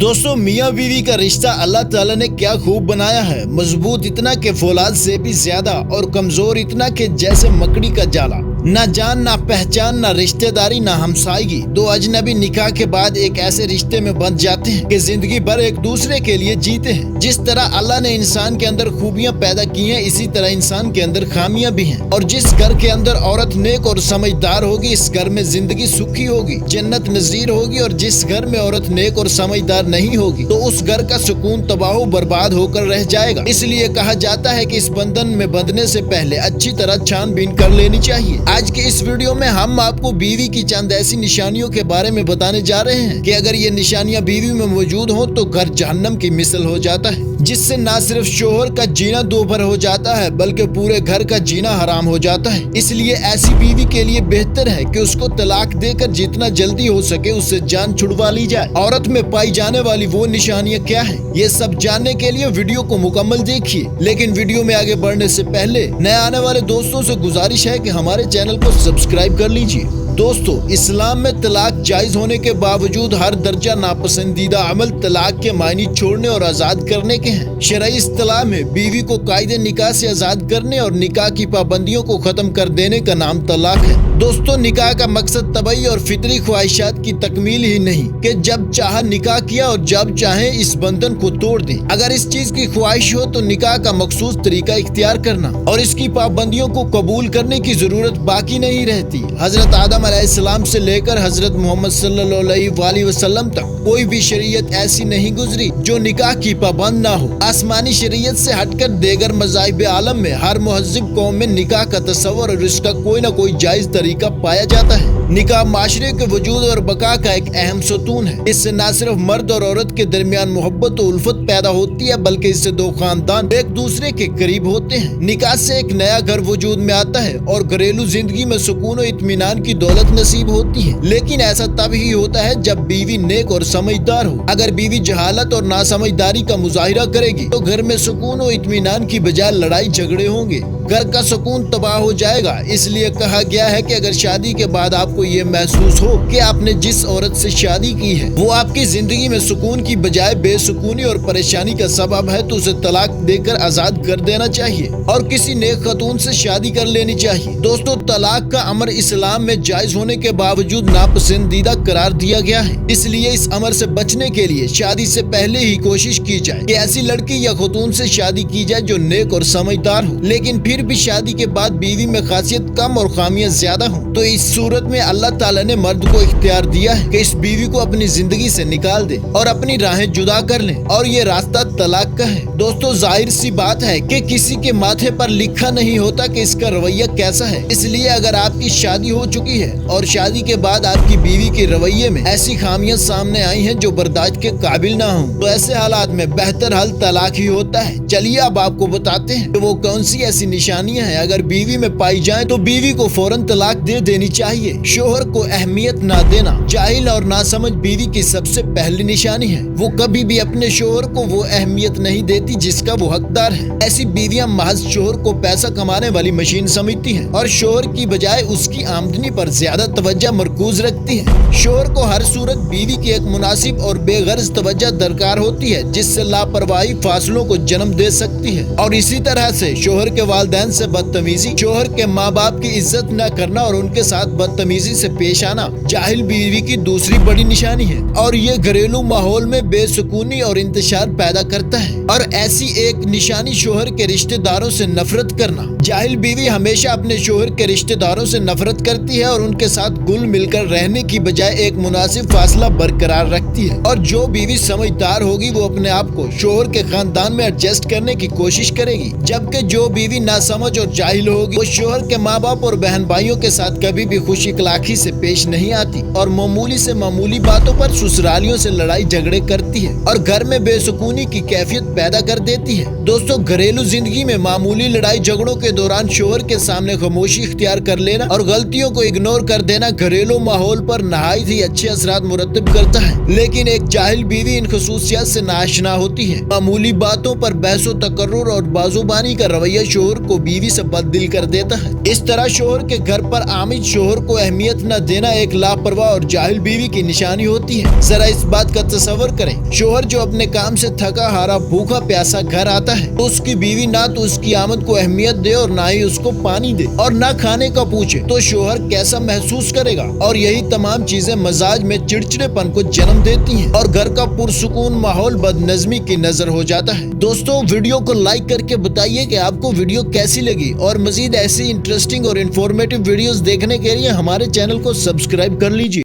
दोस्तों, मियाँ बीवी का रिश्ता अल्लाह ताला ने क्या खूब बनाया है। मजबूत इतना कि फौलाद से भी ज्यादा और कमजोर इतना कि जैसे मकड़ी का जाला। ना जान ना पहचान ना रिश्तेदारी ना हमसायगी। दो अजनबी निकाह के बाद एक ऐसे रिश्ते में बंध जाते हैं कि जिंदगी भर एक दूसरे के लिए जीते हैं। जिस तरह अल्लाह ने इंसान के अंदर खूबियां पैदा की हैं, इसी तरह इंसान के अंदर खामियां भी हैं। और जिस घर के अंदर औरत नेक और समझदार होगी, इस घर में जिंदगी सुखी होगी, जन्नत नजीर होगी। और जिस घर में औरत नेक और समझदार नहीं होगी तो उस घर का सुकून तबाह बर्बाद होकर रह जाएगा। इसलिए कहा जाता है कि इस बंधन में बंधने से पहले अच्छी तरह छानबीन कर लेनी चाहिए। आज के इस वीडियो में हम आपको बीवी की चंद ऐसी निशानियों के बारे में बताने जा रहे हैं कि अगर ये निशानियां बीवी में मौजूद हो तो घर जहन्नम की मिसल हो जाता है, जिससे न सिर्फ शोहर का जीना दोभर हो जाता है बल्कि पूरे घर का जीना हराम हो जाता है। इसलिए ऐसी बीवी के लिए बेहतर है कि उसको तलाक देकर जितना जल्दी हो सके उससे जान छुड़वा ली जाए। औरत में पाई जाने वाली वो निशानियां क्या है, ये सब जानने के लिए वीडियो को मुकम्मल देखिए। लेकिन वीडियो में आगे बढ़ने से पहले नए आने वाले दोस्तों से गुजारिश है कि हमारे चैनल को सब्सक्राइब कर लीजिए। दोस्तों, इस्लाम में तलाक जायज होने के बावजूद हर दर्जा नापसंदीदा अमल तलाक के मायने छोड़ने और आजाद करने के हैं। शरई इस्तिलाह में बीवी को कायदे निकाह से आजाद करने और निकाह की पाबंदियों को खत्म कर देने का नाम तलाक है। दोस्तों, निकाह का मकसद तबई और फितरी ख्वाहिशात की तकमील ही नहीं कि जब चाह निकाह किया और जब चाहे इस बंधन को तोड़ दे। अगर इस चीज की ख्वाहिश हो तो निकाह का मखसूस तरीका इख्तियार करना और इसकी पाबंदियों को कबूल करने की जरूरत बाकी नहीं रहती। हजरत आदम अलैहिस्सलाम से लेकर हजरत मोहम्मद सल्लल्लाहु अलैहि वसल्लम तक कोई भी शरीयत ऐसी नहीं गुजरी जो निकाह की पाबंद ना हो। आसमानी शरीयत से हटकर देगर मज़ाहिब आलम में हर मुहज्जिब कौम में निकाह का तस्वर और इसका कोई न कोई जायज तरीका पाया जाता है। निकाह माशरे के वजूद और बका का एक अहम सतून है। इससे न सिर्फ मर्द और औरत के दरमियान मोहब्बत और उल्फत पैदा होती है बल्कि इससे दो खानदान एक दूसरे के करीब होते हैं। निकाह से एक नया घर वजूद में आता है और घरेलू जिंदगी में सुकून और इत्मीनान की दौलत नसीब होती है। लेकिन ऐसा तब ही होता है जब बीवी नेक और समझदार हो। अगर बीवी जहालत और नासमझदारी का मुजाहिरा करेगी तो घर में सुकून और इत्मीनान की बजाय लड़ाई झगड़े होंगे, घर का सुकून तबाह हो जाएगा। इसलिए कहा गया है कि अगर शादी के बाद आपको ये महसूस हो कि आपने जिस औरत से शादी की है वो आपकी जिंदगी में सुकून की बजाय बेसुकूनी और परेशानी का सबब है तो उसे तलाक देकर आजाद कर देना चाहिए और किसी नेक खतून से शादी कर लेनी चाहिए। दोस्तों, तलाक का अमर इस्लाम में जायज होने के बावजूद नापसंदीदा करार दिया गया है। इसलिए इस अमर से बचने के लिए शादी से पहले ही कोशिश की जाए कि ऐसी लड़की या खतून से शादी की जाए जो नेक और समझदार हो, लेकिन फिर भी शादी के बाद बीवी में खासियत कम और खामियां ज्यादा हो। तो इस सूरत में अल्लाह ताला ने मर्द को इख्तियार दिया है कि इस बीवी को अपनी जिंदगी से निकाल दे और अपनी राहें जुदा कर ले, और ये रास्ता तलाक का है। दोस्तों, जाहिर सी बात है कि किसी के माथे पर लिखा नहीं होता कि इसका रवैया कैसा है। इसलिए अगर आपकी शादी हो चुकी है और शादी के बाद आपकी बीवी के रवैये में ऐसी खामियां सामने आई हैं जो बर्दाश्त के काबिल ना हो, तो ऐसे हालात में बेहतर हल तलाक ही होता है। चलिए अब आपको बताते हैं कि वो कौन सी ऐसी निशानियां हैं अगर बीवी में पाई जाए तो बीवी को फौरन तलाक दे देनी चाहिए। शोहर को अहमियत ना देना जाहिल और नासमझ बीवी की सबसे पहली निशानी है। वो कभी भी अपने शोहर को वो अहमियत नहीं देती जिसका वो हकदार है। ऐसी बीवियां महज शोहर को पैसा कमाने वाली मशीन समझती हैं और शोहर की बजाय उसकी आमदनी पर ज्यादा तवज्जो मरकूज रखती है। शोहर को हर सूरत बीवी की एक मुनासिब और बेगर्ज तवज्जो दरकार होती है जिससे लापरवाही फासलों को जन्म दे सकती है। और इसी तरह से शोहर के वालिदैन से बदतमीजी, शोहर के माँ बाप की इज्जत न करना और उनके साथ बदतमीजी से पेश आना जाहिल बीवी की दूसरी बड़ी निशानी है और ये घरेलू माहौल में बेसुकूनी और इंतशार पैदा करता है। और ऐसी एक निशानी शोहर के रिश्तेदारों से नफरत करना। जाहिल बीवी हमेशा अपने शोहर के रिश्तेदारों से नफरत करती है और उनके साथ गुल मिलकर रहने की बजाय एक मुनासिब फासला बरकरार रखती है। और जो बीवी समझदार होगी वो अपने आप को शोहर के खानदान में एडजस्ट करने की कोशिश करेगी, जबकि जो बीवी नासमझ और जाहिल होगी वो शोहर के माँ बाप और बहन भाइयों के साथ कभी भी खुश इखलाकी से पेश नहीं आती और मामूली से मामूली बातों पर ससुरालियों से लड़ाई झगड़े करती है और घर में बेसुकूनी की कैफियत पैदा कर देती है। दोस्तों, घरेलू जिंदगी में मामूली लड़ाई झगड़ों के दौरान शोहर के सामने खामोशी इख्तियार कर लेना और गलतियों को इग्नोर कर देना घरेलू माहौल पर नहायत ही अच्छे असरात मुरतब करता है। लेकिन एक जाहिल बीवी इन खसूसियात से नाआशना होती है। मामूली बातों पर बहसो तकर्रुर और बाजुबानी का रवैया शोहर को बीवी से बददिल कर देता है। इस तरह शोहर के घर पर आमिद शोहर को अहमियत अहमियत न देना एक लापरवाह और जाहिल बीवी की निशानी होती है। जरा इस बात का तस्वर करें, शोहर जो अपने काम से थका हारा भूखा प्यासा घर आता है तो उसकी बीवी ना तो उसकी आमद को अहमियत दे और ना ही उसको पानी दे और ना खाने का पूछे, तो शोहर कैसा महसूस करेगा। और यही तमाम चीजें मजाज में चिड़चिड़ेपन को जन्म देती हैं और घर का पुरसुकून माहौल बदनज़मी की नजर हो जाता है। दोस्तों, वीडियो को लाइक करके बताइए कि आपको वीडियो कैसी लगी और मजीद ऐसी इंटरेस्टिंग और इन्फॉर्मेटिव वीडियोस देखने के लिए हमारे चैनल को सब्सक्राइब कर लीजिए।